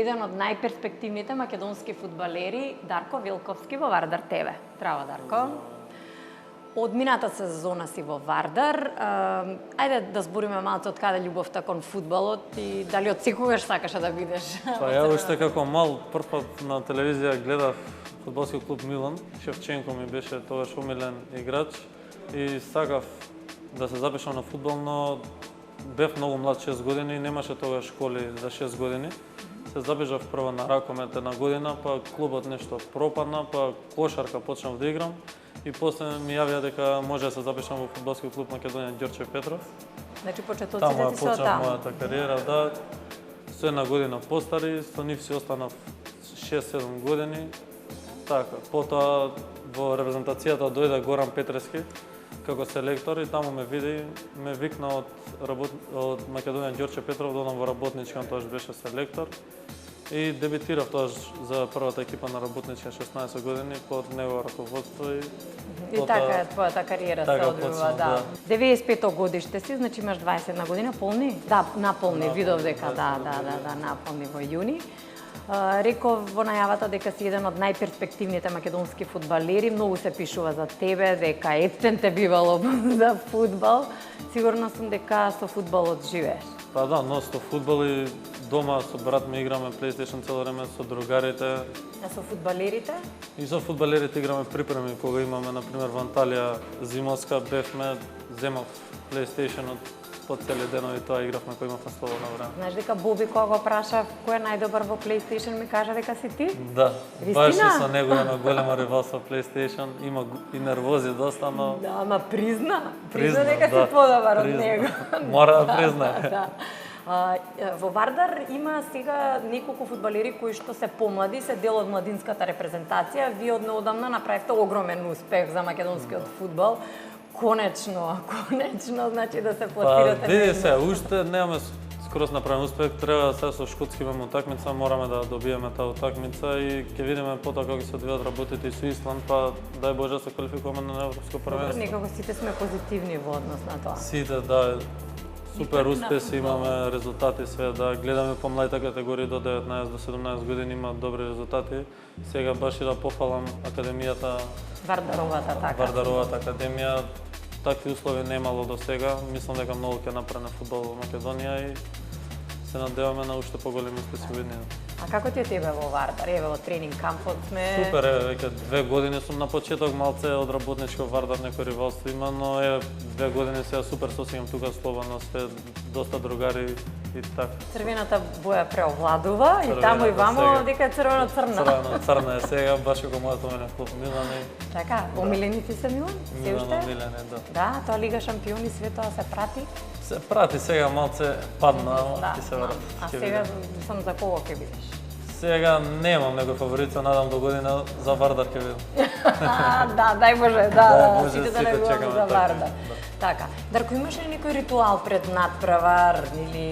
еден од најперспективните македонски фудбалери, Дарко Вилковски во Вардар ТВ. Здраво, Дарко. Од мината сезона си во Вардар. Ајде да збориме малку од каде љубовта кон фудбалот и дали од секогаш сакаше да бидеш? Па ја уште како мал првпат на телевизија гледав фудбалски клуб Милан. Шевченко ми беше тогаш омилен играч и сакав да се запишам на фудбал, но бев многу млад, 6 години, и немаше тогаш школи за 6 години. Се запишав прво на ракомет една година, па клубот нешто пропадна, па кошарка почнав да играм и после ми јавија дека може да се запишам во фудбалски клуб Македонија Ѓорче Петров. Значи почетоците ти се од почнав таму. мојата кариера, да. Со една година постари, со нив си останав 6-7 години. Така, потоа во репрезентацијата дојде Горан Петрески како селектор и таму ме види, ме викна од Македонија Ѓорче Петров да одам во Работничка, тоаш беше селектор. И дебитирав тоаш за првата екипа на Работничка 16 години под негово раководство И така е твојата кариера се одвива, да. 95-то годиште си, значи имаш 21 година, полни? Да, наполни, видов дека да, наполни во јуни. Реков во најавата дека си еден од најперспективните македонски фудбалери, многу се пишува за тебе, дека епцен те бивало за фудбал. Сигурна сум дека со фудбалот живееш. Па да, носто фудбал и дома со брат ми играме PlayStation цело време со другарите. А со фудбалерите? И со фудбалерите играме припреми кога имаме, например, во Анталија зимовска бевме, земав PlayStation-от по цели денови, тоа игравме кој имавме слободно време. Знаеш дека Боби кога го праша кој е најдобар во PlayStation ми кажа дека си ти? Да, баш и Вистина? со него има голема ревалство PlayStation, има и нервози доста, но Да, ама призна Призна, дека да, си подобар од призна. него. Мора да признае. Да. Во Вардар има сега неколку фудбалери кои што се помлади, се дел од младинската репрезентација. Вие од неодамна направивте огромен успех за македонскиот фудбал. Конечно, значи да се Па, пласирате. види се, уште немаме скроз направен успех, треба сега со Шкотски имаме утакмица, мораме да добиеме таа утакмица и ќе видиме потоа како се одвијат работите и со Исланд, па дај Боже се квалификуваме на европско првенство. Некако сите сме позитивни во однос на тоа. Сите, да, супер успеси имаме, резултати све, да гледаме по младите категории до 19 до 17 години има добри резултати. Сега баш и да пофалам академијата, Вардаровата така. Вардаровата академија, такви услови немало до сега. Мислам дека многу ќе напредне фудбал во Македонија и се надеваме на уште поголеми успеси во иднина. А како ти е тебе во Вардар? Еве во тренинг кампот сме. Супер, веќе 2 години сум на почеток, малце од работничко Вардар некој ривалство има, но 2 години сега супер се осеќам тука слободно, све доста другари и така. Црвената боја преовладува и Црвената таму и вамо сега. дека е црвено-црна. Црна е сега, баш како мојот омилен клуб Милан и Така, омилени ти се Милан? Се Милан уште? омилен е, да. Да, тоа Лига шампиони, све тоа се прати. Се прати сега малце падна, ама Да, ќе се врати. а ќе сега видиме. сум за кого ќе бидеш? Сега немам некој фаворит, се надам до година за Вардар ќе видам. Да, дај Боже, Дај да, Боже, сите да сите не говорам чекаме за така, Вардар. да. Така, Дарко, имаш ли некој ритуал пред надпревар или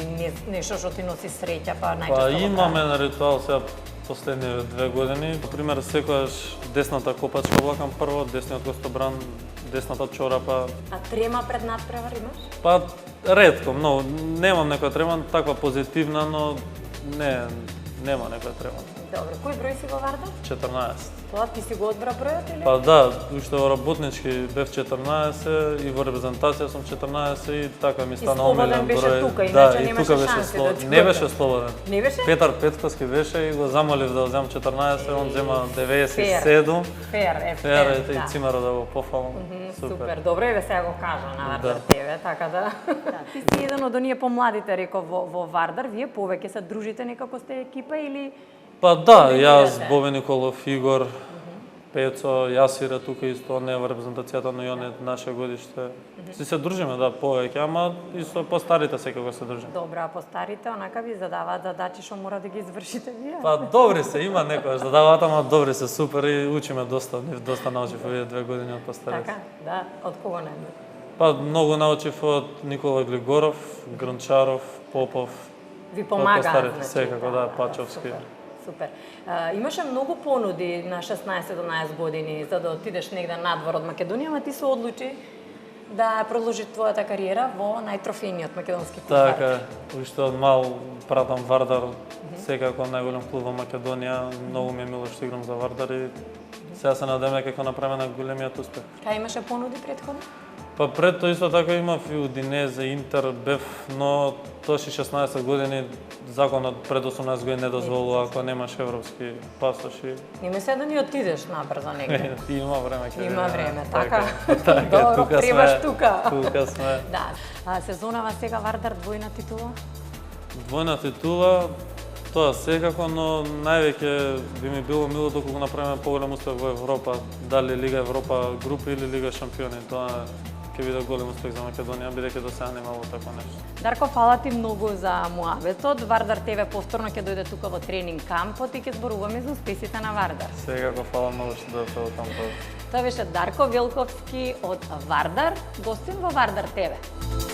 нешто што ти носи среќа, па најчесто Па го имаме на ритуал сега последниве 2 години. Например, секогаш десната копачка влакам прво, десниот костобран, десната чорапа. А трема пред надпревар имаш? Па ретко, многу. Немам некоја трема, таква позитивна, но нема некоја трема. Добро, кој број си во Вардар? 14. Тоа ти си го одбра бројот или? Па да, уште во работнички бев 14 и во репрезентација сум 14 и така ми стана слободен омилен беше број. тука, да, иначе и немаше тука беше шанси да ти не го беше дадат. слободен. Не беше? Петар Петковски беше и го замолив да земам 14, он зема 97. Фер, Фер и да. цимаро да го пофалам. Супер, добро еве сега го кажа на Вардар Да. тебе, така да. Ти си еден од оние помладите, реков, во Вардар, вие повеќе се дружите некако сте екипа или Па да, коментирате? јас, Бове Николов, Игор, Пецо, Јасира тука исто, не во репрезентацијата, но и он е наше годиште. Си се дружиме, да, повеќе, ама и со постарите секако се дружиме. добра, а постарите онака ви задаваат задачи што мора да ги извршите вие? Па добри се, има некојаш задаваат, ама добри се, супер и учиме доста, нив доста научив овие 2 години од постарите. Така, да, од кого не? Па многу научив од Никола Глигоров, Гранчаров, Попов. Ви помагаат, постарите, значи, секако, да, Пачовски. Супер. Супер. Имаше многу понуди на 16-17 години за да отидеш негде надвор од Македонија, ама ти се одлучи да продолжи твојата кариера во најтрофејниот македонски клуб Вардар. Така, уште од мал пратам Вардар, секако најголем клуб во Македонија, многу ми е мило што играм за Вардар и сега се надевам дека ќе направиме големиот успех. Кај имаше понуди претходно? Па пред тоа исто така имав и Удинезе, Интер, бев, но тоаш и 16 години законот пред 18 години не дозволува ако немаш европски пасош и... Нема се да ни отидеш набрзо негде. Има време ќе. Има време, така. Така, Добро, требаш тука. Тука сме. Да. Сезонава сега Вардар двојна титула? Двојна титула, тоа секако, но највеќе би ми било мило доколку направиме поголем успех во Европа, дали Лига Европа групи или Лига шампиони, тоа ќе биде голем успех за Македонија, бидејќи до сега немало такво нешто. Дарко, фала ти многу за муабетот. Вардар ТВ повторно ќе дојде тука во тренинг кампот и ќе зборуваме за успесите на Вардар. Секако фала многу што дојдовте во кампот. Тоа беше Дарко Велковски од Вардар, гостин во Вардар ТВ.